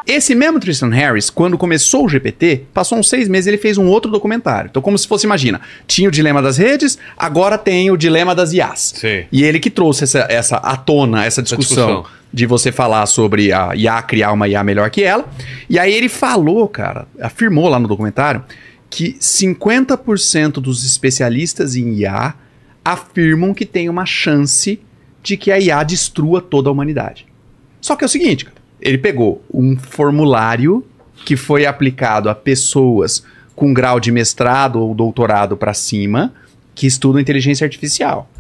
Esse mesmo Tristan Harris, quando começou o GPT, passou uns 6 meses, ele fez um outro documentário. Então, como se fosse, imagina, tinha o dilema das redes, agora tem o dilema das IAs. Sim. E ele que trouxe essa à tona, essa discussão de você falar sobre a IA, criar uma IA melhor que ela. E aí ele falou, cara, afirmou lá no documentário, que 50% dos especialistas em IA afirmam que tem uma chance de que a IA destrua toda a humanidade. Só que é o seguinte, cara, ele pegou um formulário que foi aplicado a pessoas com grau de mestrado ou doutorado para cima que estudam inteligência artificial.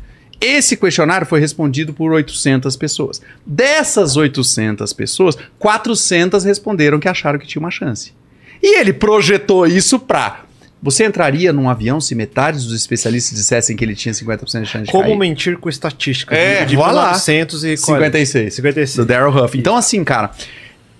Esse questionário foi respondido por 800 pessoas. Dessas 800 pessoas, 400 responderam que acharam que tinha uma chance. E ele projetou isso para... Você entraria num avião se metade dos especialistas dissessem que ele tinha 50% de chance de cair? Como mentir com estatística. É, de vai lá. 1956. Do Darryl Huff. Então, assim, cara,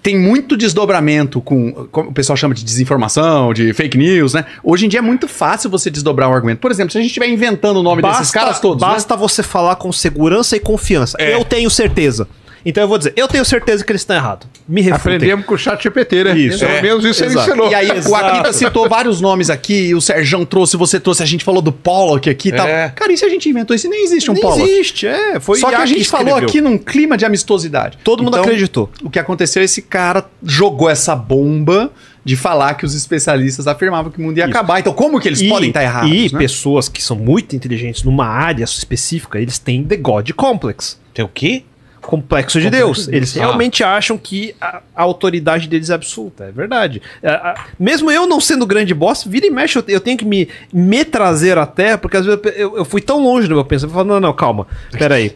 tem muito desdobramento como o pessoal chama de desinformação, de fake news, né? Hoje em dia é muito fácil você desdobrar um argumento. Por exemplo, se a gente estiver inventando o nome desses caras todos... Basta você falar com segurança e confiança. Eu tenho certeza. Então eu vou dizer, eu tenho certeza que eles estão errados. Me refutem. Aprendemos com o chat GPT, né? Isso. Pelo menos isso ele Exato. ensinou. E aí o Akita citou vários nomes aqui, o Serjão trouxe, você trouxe, a gente falou do Pollock aqui e tal. Cara, e se a gente inventou isso? Nem existe um Pollock. Nem existe, foi Só que IA a gente falou escreveu. aqui num clima de amistosidade. Todo mundo acreditou. O que aconteceu, esse cara jogou essa bomba de falar que os especialistas afirmavam que o mundo ia acabar. Então como que eles podem estar errados? E né? pessoas que são muito inteligentes numa área específica, eles têm The God Complex. Tem o quê? Complexo de Deus. Eles realmente acham que a autoridade deles é absoluta. É verdade. Mesmo eu não sendo grande boss, vira e mexe, eu tenho que me trazer à terra, porque às vezes eu fui tão longe do meu pensamento. Eu falo, não, calma, peraí.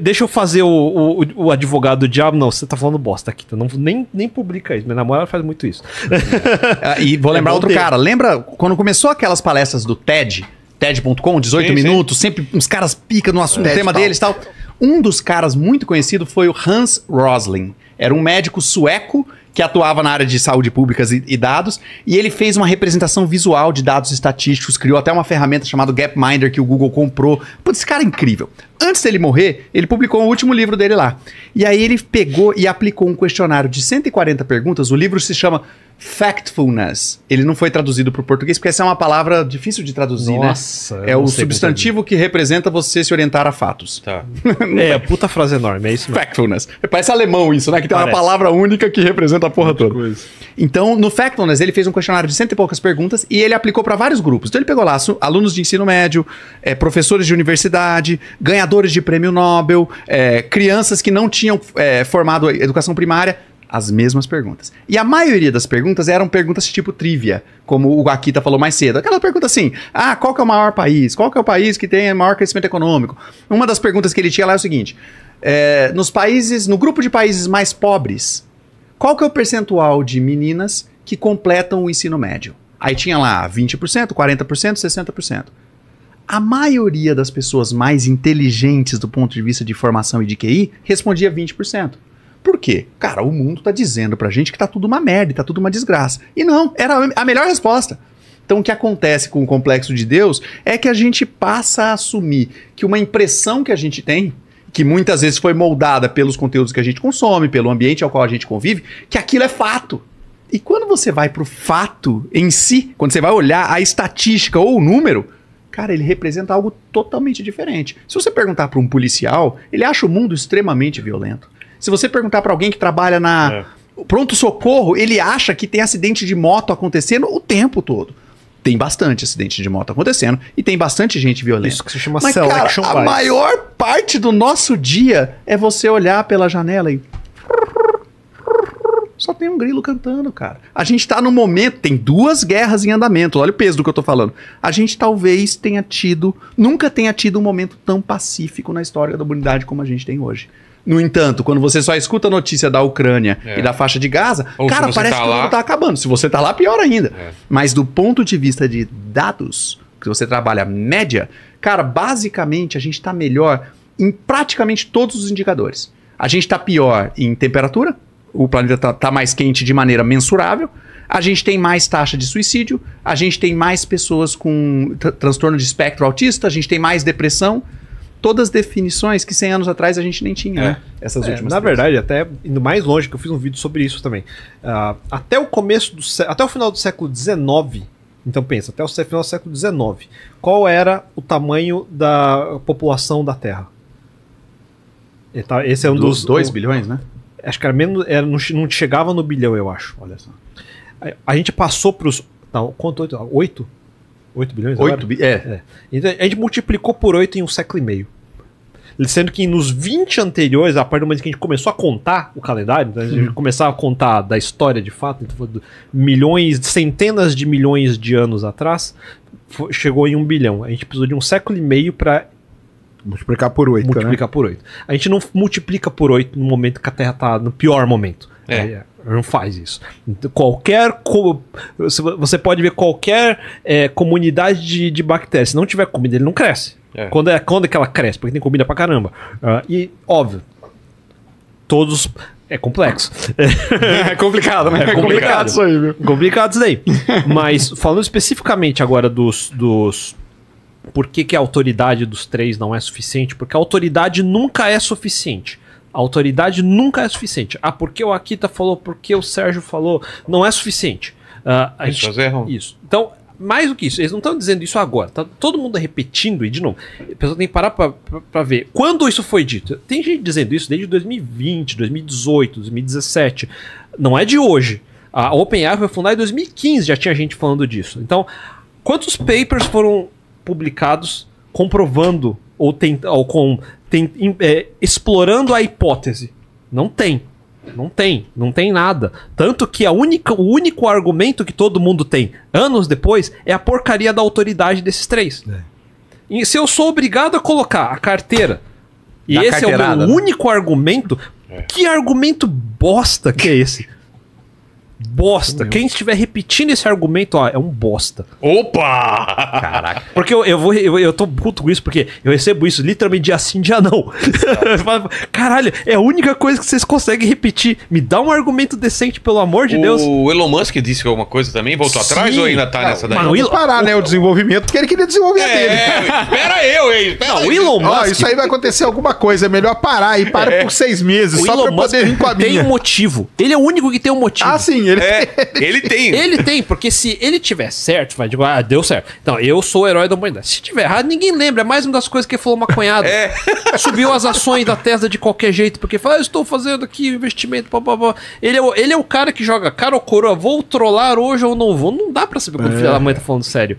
Deixa eu fazer o advogado do diabo. Não, você tá falando bosta aqui. Então nem publica isso. Minha namorada faz muito isso. E vou lembrar outro cara. Lembra quando começou aquelas palestras do TED? TED.com, 18 minutos, sempre uns caras pica no assunto, tema deles e tal. Um dos caras muito conhecido foi o Hans Rosling. Era um médico sueco que atuava na área de saúde pública e dados, e ele fez uma representação visual de dados estatísticos, criou até uma ferramenta chamada Gapminder que o Google comprou. Putz, esse cara é incrível. Antes dele morrer, ele publicou o último livro dele lá. E aí ele pegou e aplicou um questionário de 140 perguntas. O livro se chama Factfulness. Ele não foi traduzido para o português, porque essa é uma palavra difícil de traduzir, Nossa, né? É o substantivo que representa você se orientar a fatos. Tá. Puta frase enorme, é isso mesmo. Factfulness. Parece alemão isso, né? Que tem uma palavra única que representa a porra toda. Então, no Factfulness, ele fez um questionário de 100 e poucas perguntas e ele aplicou para vários grupos. Então, ele pegou lá alunos de ensino médio, professores de universidade, ganhadores de prêmio Nobel, crianças que não tinham formado educação primária, as mesmas perguntas. E a maioria das perguntas eram perguntas tipo trivia, como o Akita falou mais cedo. Aquela pergunta assim, qual que é o maior país? Qual que é o país que tem maior crescimento econômico? Uma das perguntas que ele tinha lá é o seguinte, no grupo de países mais pobres, qual que é o percentual de meninas que completam o ensino médio? Aí tinha lá 20%, 40%, 60%. A maioria das pessoas mais inteligentes do ponto de vista de formação e de QI respondia 20%. Por quê? Cara, o mundo tá dizendo pra gente que tá tudo uma merda, tá tudo uma desgraça. E não, era a melhor resposta. Então o que acontece com o complexo de Deus é que a gente passa a assumir que uma impressão que a gente tem, que muitas vezes foi moldada pelos conteúdos que a gente consome, pelo ambiente ao qual a gente convive, que aquilo é fato. E quando você vai pro fato em si, quando você vai olhar a estatística ou o número, cara, ele representa algo totalmente diferente. Se você perguntar para um policial, ele acha o mundo extremamente violento. Se você perguntar para alguém que trabalha na pronto-socorro, ele acha que tem acidente de moto acontecendo o tempo todo. Tem bastante acidente de moto acontecendo e tem bastante gente violenta. Isso que se chama Mas, selection cara, a bias. maior parte do nosso dia é você olhar pela janela e... Só tem um grilo cantando, cara. A gente tá num momento... Tem 2 guerras em andamento. Olha o peso do que eu tô falando. A gente talvez nunca tenha tido um momento tão pacífico na história da humanidade como a gente tem hoje. No entanto, quando você só escuta a notícia da Ucrânia e da faixa de Gaza, cara, parece que o mundo tá acabando. Se você tá lá, pior ainda. Mas do ponto de vista de dados, que você trabalha média, cara, basicamente a gente tá melhor em praticamente todos os indicadores. A gente tá pior em temperatura, o planeta tá mais quente de maneira mensurável, a gente tem mais taxa de suicídio, a gente tem mais pessoas com transtorno de espectro autista, a gente tem mais depressão. todas definições que 100 anos atrás a gente nem tinha, né? Essas últimas. Na verdade, até indo mais longe, que eu fiz um vídeo sobre isso também. Até o final do século XIX, então pensa, até o final do século XIX, qual era o tamanho da população da Terra? Esse é um dos 2 bilhões, né? Acho que era menos, não chegava no bilhão, eu acho. Olha só. A gente passou para os... Quanto? 8 bilhões? 8 bilhões, Então a gente multiplicou por 8 em um século e meio. Sendo que nos 20 anteriores, a partir do momento que a gente começou a contar o calendário, então a gente começava a contar da história de fato, milhões, centenas de milhões de anos atrás, chegou em 1 bilhão. A gente precisou de um século e meio para multiplicar por 8. Multiplicar por 8. A gente não multiplica por 8 no momento que a Terra está no pior momento. Não faz isso. Então, você pode ver qualquer comunidade de bactérias. Se não tiver comida, ele não cresce. Quando é que ela cresce? Porque tem comida pra caramba. E, óbvio, todos... É complexo. É complicado, né? É complicado isso aí, viu? Complicado isso daí. Mas, falando especificamente agora dos por que a autoridade dos 3 não é suficiente? Porque a autoridade nunca é suficiente. A autoridade nunca é suficiente. Porque o Akita falou, porque o Sérgio falou, não é suficiente. As pessoas erram. Isso. Então, mais do que isso, eles não estão dizendo isso agora. Tá todo mundo repetindo, e de novo, a pessoa tem que parar pra ver. Quando isso foi dito? Tem gente dizendo isso desde 2020, 2018, 2017. Não é de hoje. A OpenAI foi fundada em 2015, já tinha gente falando disso. Então, quantos papers foram publicados comprovando explorando a hipótese? Não tem nada. Tanto que o único argumento que todo mundo tem anos depois é a porcaria da autoridade desses 3. E se eu sou obrigado a colocar a carteira e da esse é o meu único argumento, que argumento bosta que é esse? Bosta. Quem estiver repetindo esse argumento, é um bosta. Opa! Caraca. Porque eu tô puto com isso, porque eu recebo isso literalmente dia sim, dia não. Caralho, é a única coisa que vocês conseguem repetir. Me dá um argumento decente, pelo amor de Deus. O Elon Musk disse alguma coisa também? Voltou atrás ou ainda tá nessa daí? Vamos parar, né? O desenvolvimento, porque ele queria desenvolver dele. Espera eu, hein? O Elon Musk... Isso aí vai acontecer alguma coisa. É melhor parar. E para por 6 meses. Só pra eu poder vir com a minha. Tem um motivo. Ele é o único que tem um motivo. Ah, sim. Ele tem. Ele tem, porque se ele tiver certo, vai dizer, deu certo. Então, eu sou o herói da humanidade. Se tiver errado, ninguém lembra. É mais uma das coisas que ele falou maconhado. Subiu as ações da Tesla de qualquer jeito, porque fala, eu estou fazendo aqui investimento, blá. Ele é o cara que joga cara ou coroa, vou trollar hoje ou não vou. Não dá pra saber quando o filho da mãe tá falando sério.